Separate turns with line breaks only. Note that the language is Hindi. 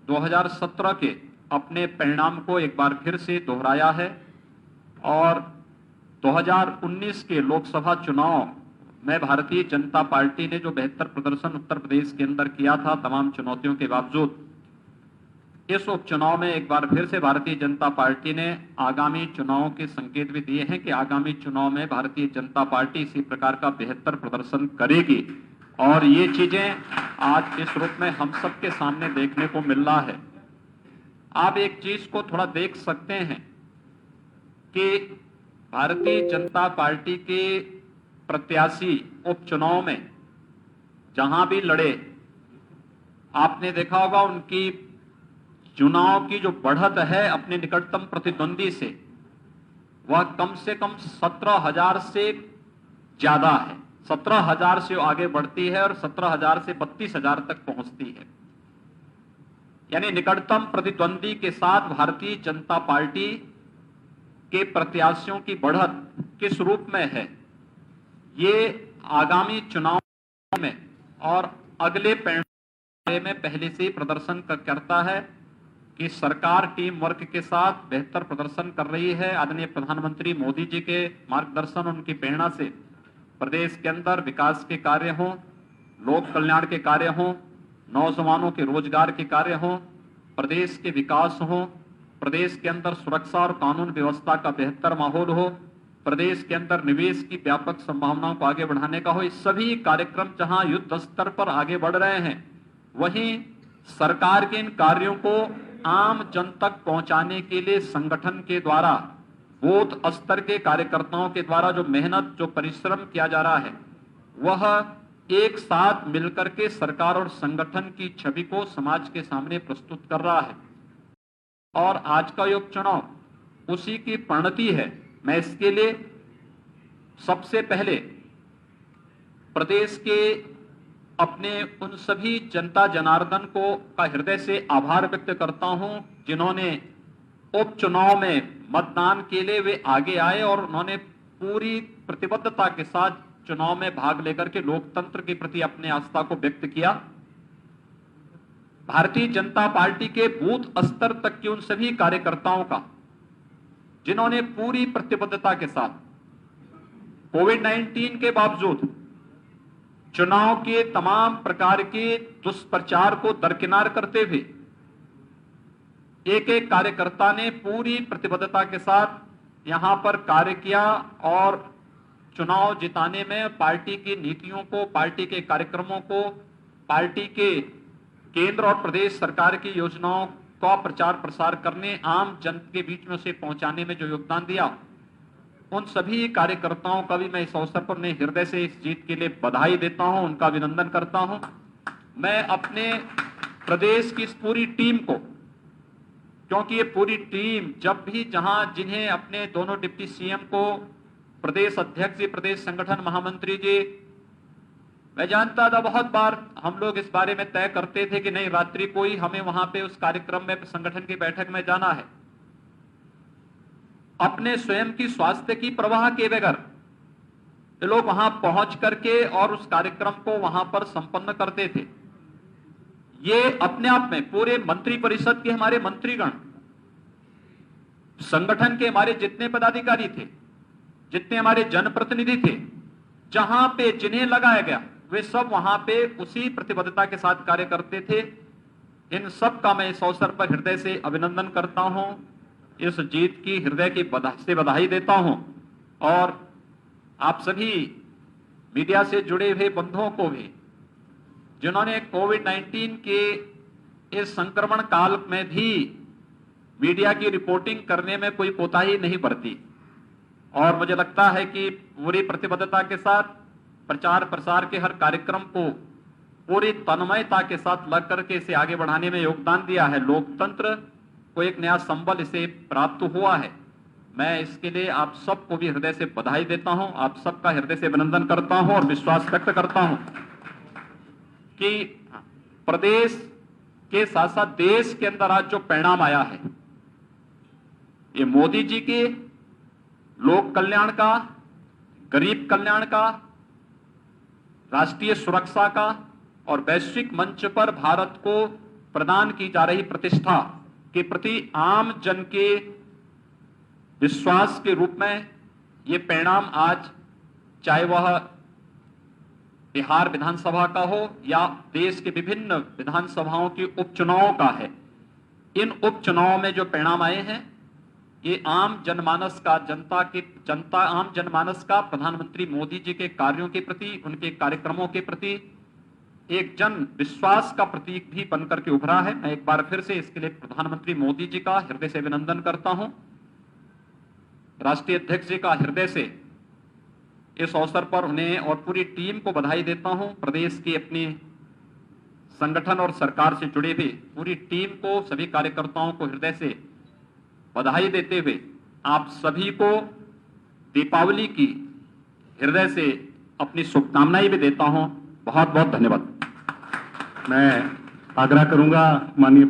2017 के अपने परिणाम को एक बार फिर से दोहराया है और 2019 के लोकसभा चुनाव में भारतीय जनता पार्टी ने जो बेहतर प्रदर्शन उत्तर प्रदेश के अंदर किया था तमाम चुनौतियों के बावजूद, इस उपचुनाव में एक बार फिर से भारतीय जनता पार्टी ने आगामी चुनावों के संकेत भी दिए हैं कि आगामी चुनाव में भारतीय जनता पार्टी इसी प्रकार का बेहतर प्रदर्शन करेगी और ये चीजें आज इस रूप में हम सबके सामने देखने को मिल रहा है। आप एक चीज को थोड़ा देख सकते हैं कि भारतीय जनता पार्टी के प्रत्याशी उपचुनाव में जहां भी लड़े, आपने देखा होगा उनकी चुनाव की जो बढ़त है अपने निकटतम प्रतिद्वंदी से, वह कम से कम 17,000 से ज्यादा है। 17,000 से आगे बढ़ती है और 17,000 से 32,000 तक पहुंचती है। यानी निकटतम प्रतिद्वंदी के साथ भारतीय जनता पार्टी के प्रत्याशियों की बढ़त किस रूप में है, ये आगामी चुनाव में और अगले परिणाम में पहले से ही प्रदर्शन करता है कि सरकार टीम वर्क के साथ बेहतर प्रदर्शन कर रही है। आदरणीय प्रधानमंत्री मोदी जी के मार्गदर्शन, उनकी प्रेरणा से प्रदेश के अंदर विकास के कार्य हों, लोक कल्याण के कार्य हों, नौजवानों के रोजगार के कार्य हों, प्रदेश के विकास हों, प्रदेश के अंदर सुरक्षा और कानून व्यवस्था का बेहतर माहौल हो, प्रदेश के अंदर निवेश की व्यापक संभावनाओं को आगे बढ़ाने का हो। इस सभी कार्यक्रम जहां युद्ध स्तर पर आगे बढ़ रहे हैं, वहीं सरकार के इन कार्यों को आम जन तक पहुंचाने के लिए संगठन के द्वारा, बूथ स्तर के कार्यकर्ताओं के द्वारा जो मेहनत, जो परिश्रम किया जा रहा है, वह एक साथ मिलकर के सरकार और संगठन की छवि को समाज के सामने प्रस्तुत कर रहा है। और आज का ये उपचुनाव उसी की परिणति है। मैं इसके लिए सबसे पहले प्रदेश के अपने उन सभी जनता जनार्दन को का हृदय से आभार व्यक्त करता हूं जिन्होंने उपचुनाव में मतदान के लिए वे आगे आए और उन्होंने पूरी प्रतिबद्धता के साथ चुनाव में भाग लेकर के लोकतंत्र के प्रति अपने आस्था को व्यक्त किया। भारतीय जनता पार्टी के बूथ स्तर तक के उन सभी कार्यकर्ताओं का जिन्होंने पूरी प्रतिबद्धता के साथ कोविड-19 के बावजूद चुनाव के तमाम प्रकार के दुष्प्रचार को दरकिनार करते हुए एक एक कार्यकर्ता ने पूरी प्रतिबद्धता के साथ यहां पर कार्य किया और चुनाव जिताने में पार्टी की नीतियों को, पार्टी के कार्यक्रमों को, पार्टी के केंद्र और प्रदेश सरकार की योजनाओं का प्रचार प्रसार करने, आम जन के बीच में उसे पहुंचाने में जो योगदान दिया, उन सभी कार्यकर्ताओं का भी मैं इस अवसर पर मैं हृदय से इस जीत के लिए बधाई देता हूं, उनका अभिनंदन करता हूं। मैं अपने प्रदेश की इस पूरी टीम को, क्योंकि ये पूरी टीम जब भी जिन्हें अपने दोनों डिप्टी सीएम को, प्रदेश अध्यक्ष जी, प्रदेश संगठन महामंत्री जी, मैं जानता था बहुत बार हम लोग इस बारे में तय करते थे कि नहीं, रात्रि को ही हमें वहां पे उस कार्यक्रम में, संगठन की बैठक में जाना है। अपने स्वयं की स्वास्थ्य की परवाह किए बगैर ये लोग वहां पहुंच करके और उस कार्यक्रम को वहां पर संपन्न करते थे। ये अपने आप में पूरे मंत्री परिषद के हमारे मंत्रीगण, संगठन के हमारे जितने पदाधिकारी थे, जितने हमारे जनप्रतिनिधि थे, जहां पे जिन्हें लगाया गया वे सब वहां पे उसी प्रतिबद्धता के साथ कार्य करते थे। इन सब का मैं इस अवसर पर हृदय से अभिनंदन करता हूं, इस जीत की हृदय की बधाई देता हूं और आप सभी मीडिया से जुड़े हुए बंधुओं को भी, जिन्होंने कोविड-19 के इस संक्रमण काल में भी मीडिया की रिपोर्टिंग करने में कोई कोताही नहीं बरती और मुझे लगता है कि पूरी प्रतिबद्धता के साथ प्रचार प्रसार के हर कार्यक्रम को पूरी तन्मयता के साथ लग करके इसे आगे बढ़ाने में योगदान दिया है। लोकतंत्र को एक नया संबल इसे प्राप्त हुआ है। मैं इसके लिए आप सबको भी हृदय से बधाई देता हूं, आप सबका हृदय से अभिनंदन करता हूं और विश्वास व्यक्त करता हूं कि प्रदेश के साथ साथ देश के अंदर आज जो परिणाम आया है, ये मोदी जी के लोक कल्याण का, गरीब कल्याण का, राष्ट्रीय सुरक्षा का और वैश्विक मंच पर भारत को प्रदान की जा रही प्रतिष्ठा के प्रति आम जन के विश्वास के रूप में ये परिणाम आज, चाहे वह बिहार विधानसभा का हो या देश के विभिन्न विधानसभाओं के उपचुनावों का है, इन उपचुनावों में जो परिणाम आए हैं, ये आम जनमानस का प्रधानमंत्री मोदी जी के कार्यों के प्रति, उनके कार्यक्रमों के प्रति एक जन विश्वास का प्रतीक भी बनकर के उभरा है। मैं एक बार फिर से इसके लिए प्रधानमंत्री मोदी जी का हृदय से अभिनंदन करता हूं, राष्ट्रीय अध्यक्ष जी का हृदय से इस अवसर पर उन्हें और पूरी टीम को बधाई देता हूं। प्रदेश की अपनी संगठन और सरकार से जुड़े हुए पूरी टीम को, सभी कार्यकर्ताओं को हृदय से बधाई देते हुए आप सभी को दीपावली की हृदय से अपनी शुभकामनाएं भी देता हूं। बहुत बहुत धन्यवाद।
मैं आग्रह करूंगा माननीय